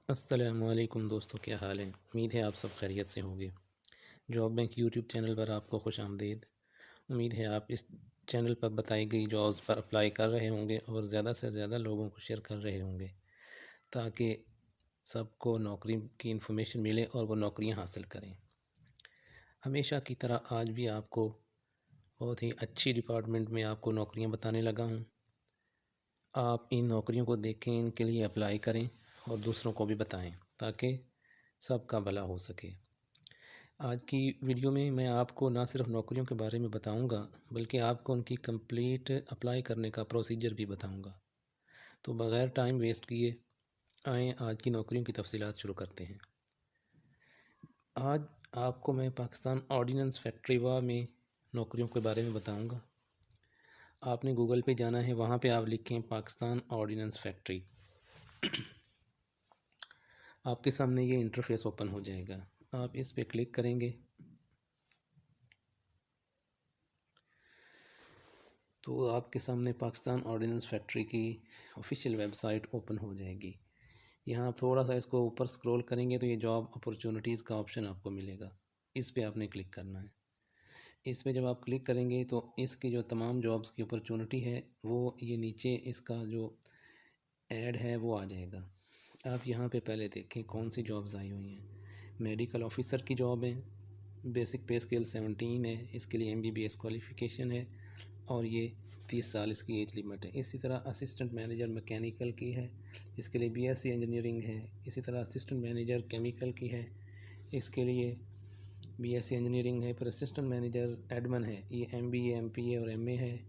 अस्सलामुअलैकुम दोस्तों, क्या हाल है। उम्मीद है आप सब खैरियत से होंगे। जॉब बैंक यूट्यूब चैनल पर आपको खुश आमदीद। उम्मीद है आप इस चैनल पर बताई गई जॉब्स पर अप्लाई कर रहे होंगे और ज़्यादा से ज़्यादा लोगों को शेयर कर रहे होंगे ताकि सबको नौकरी की इन्फॉर्मेशन मिले और वो नौकरियां हासिल करें। हमेशा की तरह आज भी आपको बहुत ही अच्छी डिपार्टमेंट में आपको नौकरियां बताने लगा हूं। आप इन नौकरियों को देखें, इनके लिए अप्लाई करें और दूसरों को भी बताएं ताकि सबका भला हो सके। आज की वीडियो में मैं आपको ना सिर्फ नौकरियों के बारे में बताऊंगा बल्कि आपको उनकी कंप्लीट अप्लाई करने का प्रोसीजर भी बताऊंगा। तो बग़ैर टाइम वेस्ट किए आएँ आज की नौकरियों की तफसीलात शुरू करते हैं। आज आपको मैं पाकिस्तान ऑर्डिनेंस फैक्ट्री वा में नौकरियों के बारे में बताऊंगा। आपने गूगल पे जाना है, वहाँ पे आप लिखें पाकिस्तान ऑर्डिनेंस फैक्ट्री। आपके सामने ये इंटरफेस ओपन हो जाएगा। आप इस पे क्लिक करेंगे तो आपके सामने पाकिस्तान ऑर्डिनेंस फैक्ट्री की ऑफिशियल वेबसाइट ओपन हो जाएगी। यहाँ आप थोड़ा सा इसको ऊपर स्क्रॉल करेंगे तो ये जॉब अपॉर्चुनिटीज़ का ऑप्शन आपको मिलेगा। इस पे आपने क्लिक करना है। इस पे जब आप क्लिक करेंगे तो इसकी जो तमाम जॉब्स की अपॉर्चुनिटी है वो ये नीचे इसका जो ऐड है वो आ जाएगा। आप यहाँ पे पहले देखें कौन सी जॉब्स आई हुई हैं। मेडिकल ऑफिसर की जॉब है, बेसिक पे स्केल 17 है, इसके लिए MBBS क्वालिफ़िकेशन है और ये 30 साल इसकी एज लिमिट है। इसी तरह असिस्टेंट मैनेजर मैकेनिकल की है, इसके लिए BSc इंजीनियरिंग है। इसी तरह असिस्टेंट मैनेजर केमिकल की है, इसके लिए BSc इंजीनियरिंग है। फिर असिस्टेंट मैनेजर एडमन है, ये MBA MPA और MA है।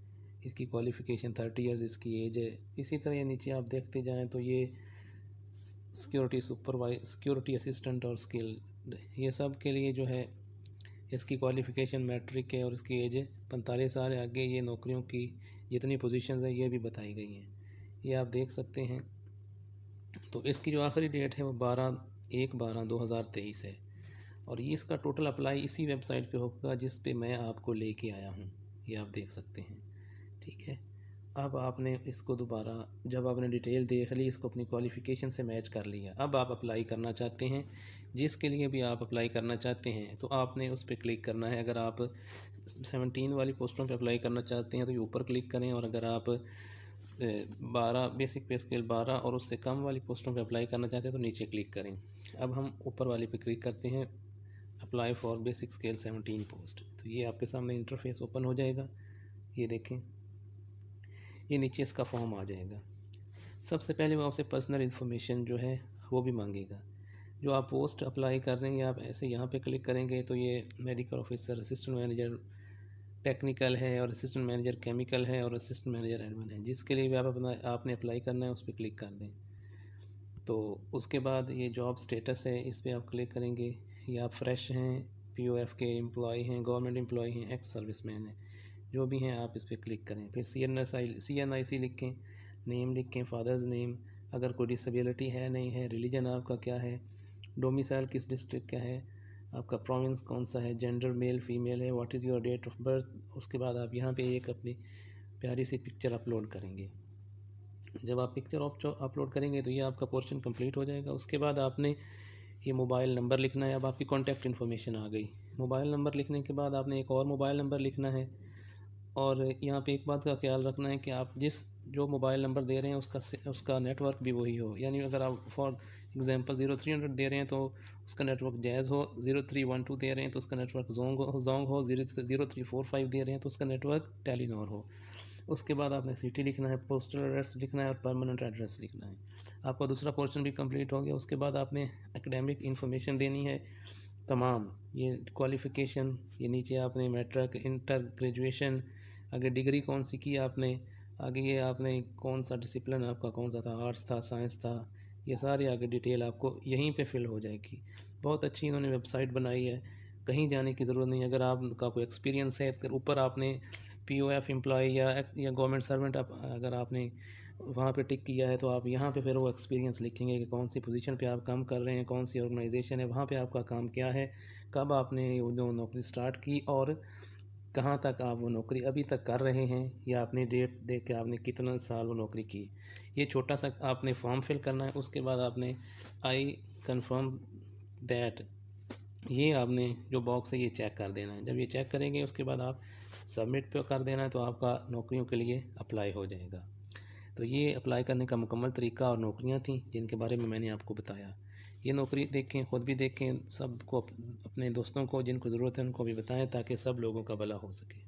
इसकी क्वालिफ़िकेशन 30 इयर्स इसकी एज है। इसी तरह ये नीचे आप देखते जाएँ तो ये सिक्योरिटी असिस्टेंट और स्किल, ये सब के लिए जो है इसकी क्वालिफ़िकेशन मैट्रिक है और इसकी एज 45 साल है। आगे ये नौकरियों की जितनी पोजीशंस है ये भी बताई गई हैं, ये आप देख सकते हैं। तो इसकी जो आखिरी डेट है वो 12/1/2023 है और ये इसका टोटल अप्लाई इसी वेबसाइट पे होगा जिस पे मैं आपको लेके आया हूँ। ये आप देख सकते हैं, ठीक है। अब आपने इसको दोबारा जब आपने डिटेल देख ली, इसको अपनी क्वालिफ़िकेशन से मैच कर लिया, अब आप अप्लाई करना चाहते हैं। जिसके लिए भी आप अप्लाई करना चाहते हैं तो आपने उस पर क्लिक करना है। अगर आप 17 वाली पोस्टों पे अप्लाई करना चाहते हैं तो ये ऊपर क्लिक करें, और अगर आप 12 बेसिक पे स्केल 12 और उससे कम वाली पोस्टों पे अप्लाई करना चाहते हैं तो नीचे क्लिक करें। अब हम ऊपर वाले पे क्लिक करते हैं, apply for basic scale 17 post. तो ये आपके सामने इंटरफेस ओपन हो जाएगा। ये देखें, ये नीचे इसका फॉर्म आ जाएगा। सबसे पहले वो आपसे पर्सनल इन्फॉर्मेशन जो है वो भी मांगेगा। जो आप पोस्ट अप्लाई कर रहे हैं आप ऐसे यहाँ पे क्लिक करेंगे तो ये medical officer, assistant manager technical है और असिस्टेंट मैनेजर केमिकल है और असिस्टेंट मैनेजर एडमिन है। जिसके लिए भी आपने अप्लाई करना है उस पर क्लिक कर दें। तो उसके बाद ये जॉब स्टेटस है, इस पर आप क्लिक करेंगे। ये आप फ्रेश हैं, POF के एम्प्लॉय हैं, गवर्नमेंट एम्प्लॉय हैं, एक्स सर्विसमैन हैं, जो भी हैं आप इस पर क्लिक करें। फिर CNIC लिखें, नेम लिखें, फादर्स नेम, अगर कोई डिसेबिलिटी है नहीं है, रिलीजन आपका क्या है, डोमिसाइल किस डिस्ट्रिक्ट का है, आपका प्रोविंस कौन सा है, जेंडर मेल फीमेल है, what is your date of birth. उसके बाद आप यहाँ पे एक अपनी प्यारी सी पिक्चर अपलोड करेंगे। जब आप पिक्चर अपलोड करेंगे तो ये आपका पोर्शन कंप्लीट हो जाएगा। उसके बाद आपने ये मोबाइल नंबर लिखना है। अब आपकी कॉन्टैक्ट इन्फॉर्मेशन आ गई। मोबाइल नंबर लिखने के बाद आपने एक और मोबाइल नंबर लिखना है। और यहाँ पे एक बात का ख्याल रखना है कि आप जो मोबाइल नंबर दे रहे हैं उसका नेटवर्क भी वही हो। यानी अगर आप फॉर एग्जांपल 0300 दे रहे हैं तो उसका नेटवर्क जैज़ हो, 0312 दे रहे हैं तो उसका नेटवर्क जोंग हो, 0345 दे रहे हैं तो उसका नेटवर्क टेलीनॉर हो। उसके बाद आपने सिटी लिखना है, पोस्टल एड्रेस लिखना है और परमानेंट एड्रेस लिखना है। आपका दूसरा पोर्शन भी कंप्लीट हो गया। उसके बाद आपने एकेडमिक इन्फॉर्मेशन देनी है तमाम, ये क्वालिफ़िकेशन, ये नीचे आपने मैट्रिक, इंटर, ग्रेजुएशन, आगे डिग्री कौन सी की आपने, आगे ये आपने कौन सा डिसिप्लिन आपका कौन सा था, आर्ट्स था, साइंस था, ये सारी आगे डिटेल आपको यहीं पे फिल हो जाएगी। बहुत अच्छी इन्होंने वेबसाइट बनाई है, कहीं जाने की ज़रूरत नहीं। अगर आपका कोई एक्सपीरियंस है, फिर ऊपर आपने POF एम्प्लॉय या गवर्नमेंट सर्वेंट अगर आपने वहाँ पे टिक किया है तो आप यहाँ पे फिर वो एक्सपीरियंस लिखेंगे कि कौन सी पोजीशन पे आप काम कर रहे हैं, कौन सी ऑर्गेनाइजेशन है, वहाँ पे आपका काम क्या है, कब आपने जो नौकरी स्टार्ट की और कहाँ तक आप वो नौकरी अभी तक कर रहे हैं, या अपनी डेट देख के आपने कितना साल वो नौकरी की। ये छोटा सा आपने फॉर्म फिल करना है। उसके बाद आपने आई कन्फर्म दैट, ये आपने जो बॉक्स है ये चेक कर देना है। जब ये चेक करेंगे उसके बाद आप सबमिट पे कर देना है, तो आपका नौकरियों के लिए अप्लाई हो जाएगा। तो ये अप्लाई करने का मुकम्मल तरीका और नौकरियां थी जिनके बारे में मैंने आपको बताया। ये नौकरी देखें, ख़ुद भी देखें, सबको अपने दोस्तों को जिनको ज़रूरत है उनको भी बताएं, ताकि सब लोगों का भला हो सके।